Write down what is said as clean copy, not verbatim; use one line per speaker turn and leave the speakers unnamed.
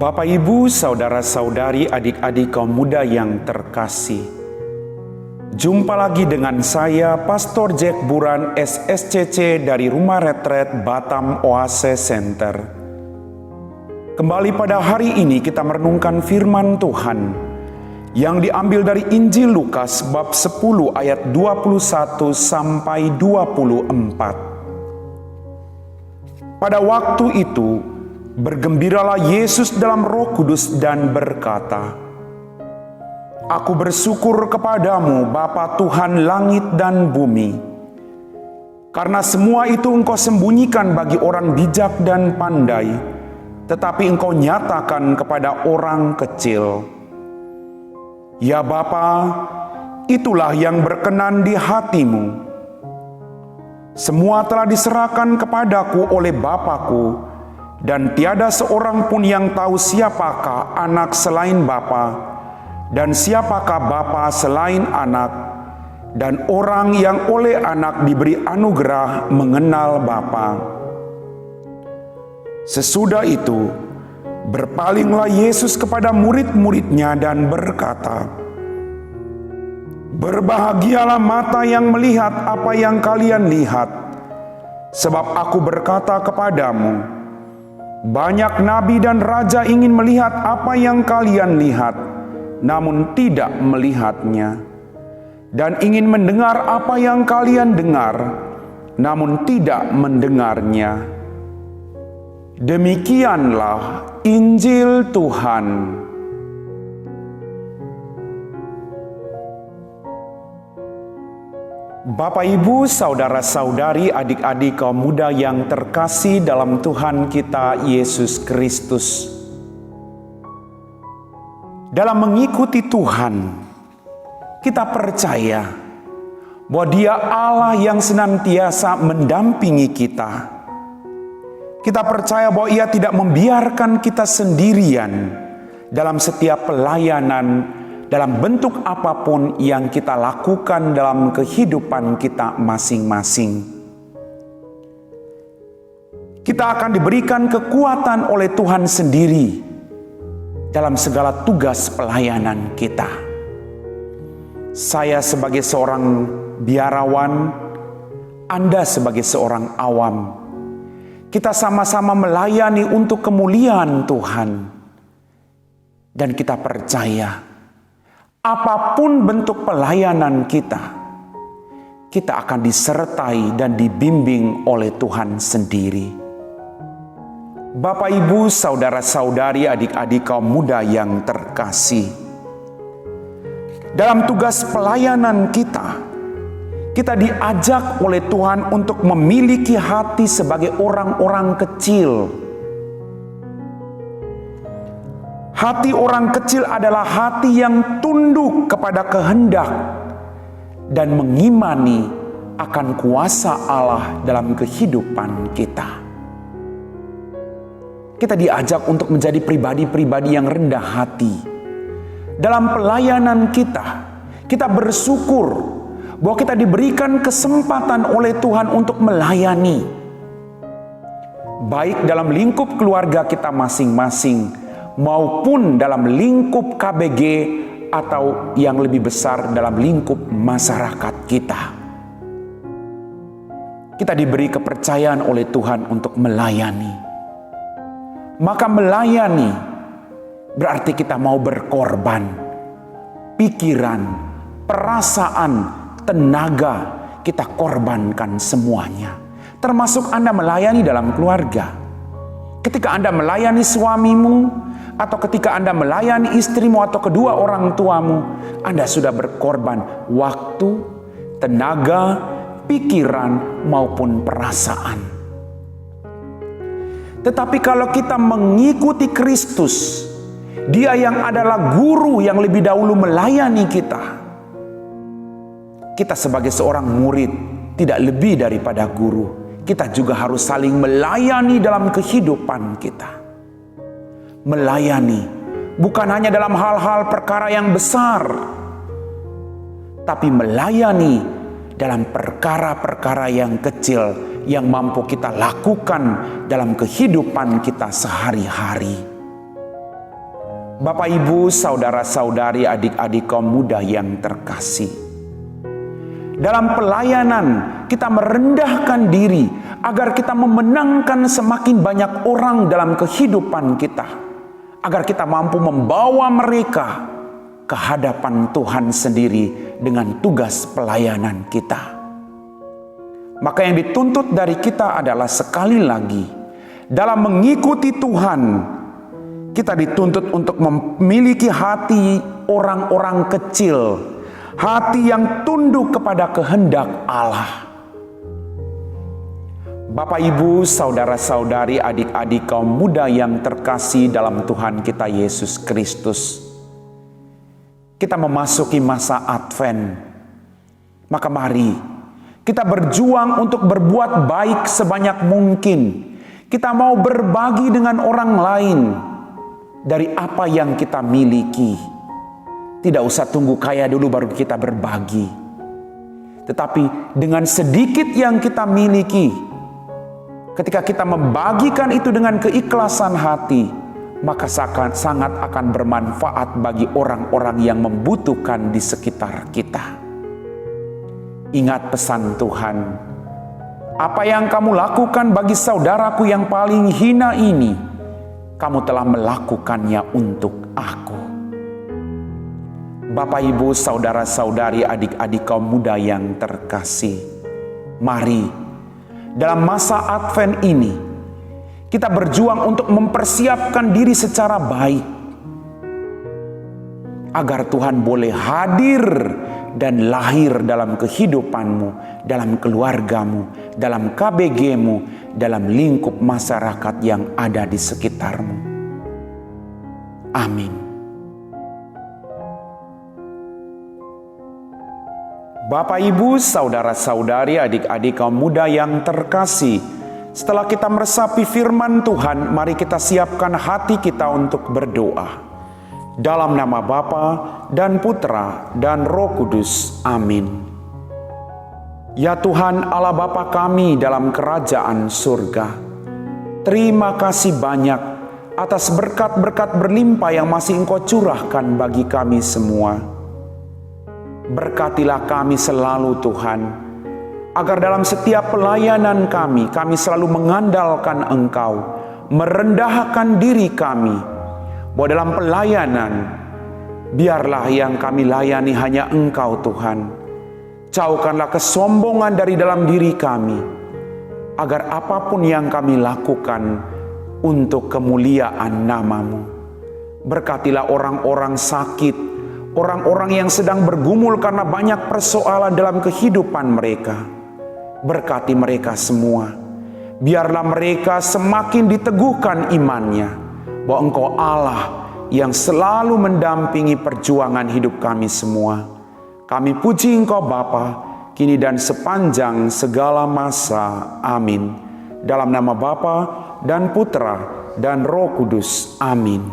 Bapak, Ibu, saudara-saudari, adik-adik kaum muda yang terkasih. Jumpa lagi dengan saya, Pastor Jack Buran, SSCC dari Rumah Retret Batam Oase Center. Kembali pada hari ini kita merenungkan firman Tuhan yang diambil dari Injil Lukas bab 10 ayat 21 sampai 24. Pada waktu itu, bergembiralah Yesus dalam Roh Kudus dan berkata, "Aku bersyukur kepadamu, Bapa Tuhan langit dan bumi, karena semua itu Engkau sembunyikan bagi orang bijak dan pandai, tetapi Engkau nyatakan kepada orang kecil. Ya Bapa, itulah yang berkenan di hatimu. Semua telah diserahkan kepadaku oleh Bapa-Ku, dan tiada seorang pun yang tahu siapakah anak selain Bapa, dan siapakah Bapa selain anak, dan orang yang oleh anak diberi anugerah mengenal Bapa." Sesudah itu, berpalinglah Yesus kepada murid-muridnya dan berkata, "Berbahagialah mata yang melihat apa yang kalian lihat, sebab aku berkata kepadamu, banyak nabi dan raja ingin melihat apa yang kalian lihat, namun tidak melihatnya, dan ingin mendengar apa yang kalian dengar, namun tidak mendengarnya." Demikianlah Injil Tuhan. Bapak, Ibu, saudara-saudari, adik-adik kaum muda yang terkasih dalam Tuhan kita Yesus Kristus. Dalam mengikuti Tuhan, kita percaya bahwa Dia Allah yang senantiasa mendampingi kita. Kita percaya bahwa Ia tidak membiarkan kita sendirian dalam setiap pelayanan, dalam bentuk apapun yang kita lakukan dalam kehidupan kita masing-masing. Kita akan diberikan kekuatan oleh Tuhan sendiri dalam segala tugas pelayanan kita. Saya sebagai seorang biarawan, Anda sebagai seorang awam, kita sama-sama melayani untuk kemuliaan Tuhan. Dan kita percaya, apapun bentuk pelayanan kita, kita akan disertai dan dibimbing oleh Tuhan sendiri. Bapak, Ibu, saudara-saudari, adik-adik kaum muda yang terkasih, dalam tugas pelayanan kita diajak oleh Tuhan untuk memiliki hati sebagai orang-orang kecil. Hati orang kecil adalah hati yang tunduk kepada kehendak dan mengimani akan kuasa Allah dalam kehidupan kita. Kita diajak untuk menjadi pribadi-pribadi yang rendah hati. Dalam pelayanan kita bersyukur bahwa kita diberikan kesempatan oleh Tuhan untuk melayani. Baik dalam lingkup keluarga kita masing-masing, maupun dalam lingkup KBG atau yang lebih besar dalam lingkup masyarakat kita. Kita diberi kepercayaan oleh Tuhan untuk melayani. Maka melayani berarti kita mau berkorban. Pikiran, perasaan, tenaga kita korbankan semuanya. Termasuk Anda melayani dalam keluarga. Ketika Anda melayani suamimu, atau ketika Anda melayani istrimu atau kedua orang tuamu, Anda sudah berkorban waktu, tenaga, pikiran, maupun perasaan. Tetapi kalau kita mengikuti Kristus, Dia yang adalah guru yang lebih dahulu melayani kita sebagai seorang murid tidak lebih daripada guru. Kita juga harus saling melayani dalam kehidupan kita. Melayani bukan hanya dalam hal-hal perkara yang besar, tapi melayani dalam perkara-perkara yang kecil yang mampu kita lakukan dalam kehidupan kita sehari-hari. Bapak, Ibu, saudara-saudari, adik-adik kaum muda yang terkasih, dalam pelayanan kita merendahkan diri agar kita memenangkan semakin banyak orang dalam kehidupan kita, agar kita mampu membawa mereka ke hadapan Tuhan sendiri dengan tugas pelayanan kita. Maka yang dituntut dari kita adalah sekali lagi, dalam mengikuti Tuhan, kita dituntut untuk memiliki hati orang-orang kecil, hati yang tunduk kepada kehendak Allah. Bapak, Ibu, saudara-saudari, adik-adik kaum muda yang terkasih dalam Tuhan kita Yesus Kristus, kita memasuki masa Advent. Maka mari kita berjuang untuk berbuat baik sebanyak mungkin. Kita mau berbagi dengan orang lain dari apa yang kita miliki. Tidak usah tunggu kaya dulu baru kita berbagi. Tetapi dengan sedikit yang kita miliki, ketika kita membagikan itu dengan keikhlasan hati, maka sangat akan bermanfaat bagi orang-orang yang membutuhkan di sekitar kita. Ingat pesan Tuhan, apa yang kamu lakukan bagi saudaraku yang paling hina ini, kamu telah melakukannya untuk aku. Bapak, Ibu, saudara-saudari, adik-adik kaum muda yang terkasih, mari dalam masa Advent ini kita berjuang untuk mempersiapkan diri secara baik agar Tuhan boleh hadir dan lahir dalam kehidupanmu, dalam keluargamu, dalam KBG-mu, dalam lingkup masyarakat yang ada di sekitarmu. Amin. Bapak, Ibu, saudara-saudari, adik-adik kaum muda yang terkasih, setelah kita meresapi firman Tuhan, mari kita siapkan hati kita untuk berdoa. Dalam nama Bapa dan Putra dan Roh Kudus. Amin. Ya Tuhan Allah Bapa kami dalam kerajaan surga, terima kasih banyak atas berkat-berkat berlimpah yang masih Engkau curahkan bagi kami semua. Berkatilah kami selalu Tuhan, agar dalam setiap pelayanan kami selalu mengandalkan Engkau, merendahkan diri kami, bahwa dalam pelayanan, biarlah yang kami layani hanya Engkau Tuhan. Jauhkanlah kesombongan dari dalam diri kami, agar apapun yang kami lakukan untuk kemuliaan nama-Mu. Berkatilah orang-orang sakit, orang-orang yang sedang bergumul karena banyak persoalan dalam kehidupan mereka. Berkati mereka semua. Biarlah mereka semakin diteguhkan imannya, bahwa Engkau Allah yang selalu mendampingi perjuangan hidup kami semua. Kami puji Engkau Bapa, kini dan sepanjang segala masa. Amin. Dalam nama Bapa dan Putra dan Roh Kudus. Amin.